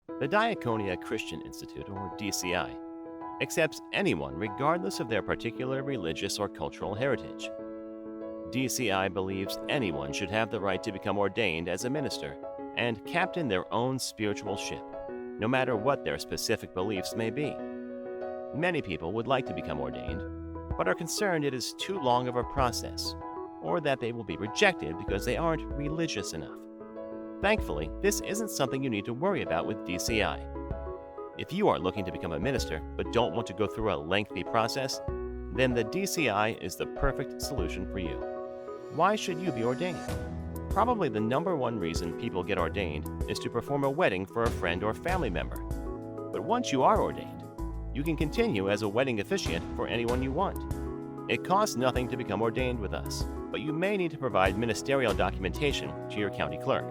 The Diaconia Christian Institute, or DCI, accepts anyone regardless of their particular religious or cultural heritage. DCI believes anyone should have the right to become ordained as a minister and captain their own spiritual ship, no matter what their specific beliefs may be. Many people would like to become ordained, but are concerned it is too long of a process, or that they will be rejected because they aren't religious enough. Thankfully, this isn't something you need to worry about with DCI. If you are looking to become a minister but don't want to go through a lengthy process, then the DCI is the perfect solution for you. Why should you be ordained? Probably the number one reason people get ordained is to perform a wedding for a friend or family member. But once you are ordained, you can continue as a wedding officiate for anyone you want. It costs nothing to become ordained with us, but you may need to provide ministerial documentation to your county clerk.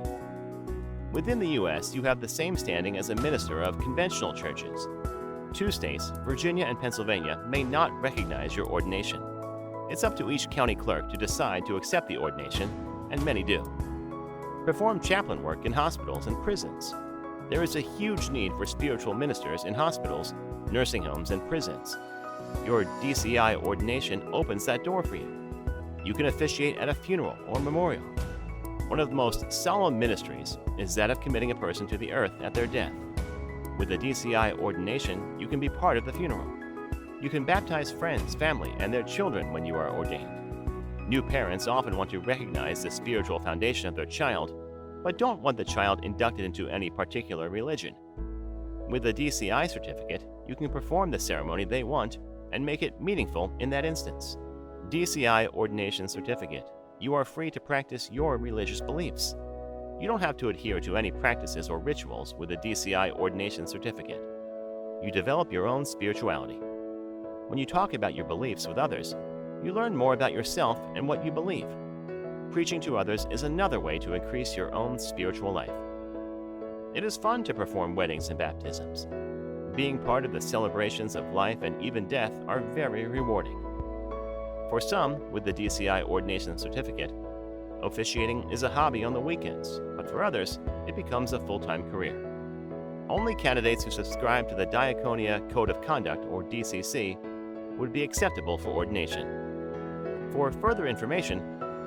Within the U.S., you have the same standing as a minister of conventional churches. 2 states, Virginia and Pennsylvania, may not recognize your ordination. It's up to each county clerk to decide to accept the ordination, and many do. Perform chaplain work in hospitals and prisons. There is a huge need for spiritual ministers in hospitals, nursing homes, and prisons. Your DCI ordination opens that door for you. You can officiate at a funeral or memorial. One of the most solemn ministries is that of committing a person to the earth at their death. With the DCI ordination, you can be part of the funeral. You can baptize friends, family, and their children when you are ordained. New parents often want to recognize the spiritual foundation of their child, but don't want the child inducted into any particular religion. With the DCI certificate, you can perform the ceremony they want and make it meaningful in that instance. DCI Ordination Certificate. You are free to practice your religious beliefs. You don't have to adhere to any practices or rituals with a DCI Ordination Certificate. You develop your own spirituality. When you talk about your beliefs with others, you learn more about yourself and what you believe. Preaching to others is another way to increase your own spiritual life. It is fun to perform weddings and baptisms. Being part of the celebrations of life and even death are very rewarding. For some, with the DCI Ordination Certificate, officiating is a hobby on the weekends, but for others, it becomes a full-time career. Only candidates who subscribe to the Diaconia Code of Conduct, or DCC, would be acceptable for ordination. For further information,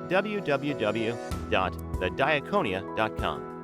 www.thediaconia.com.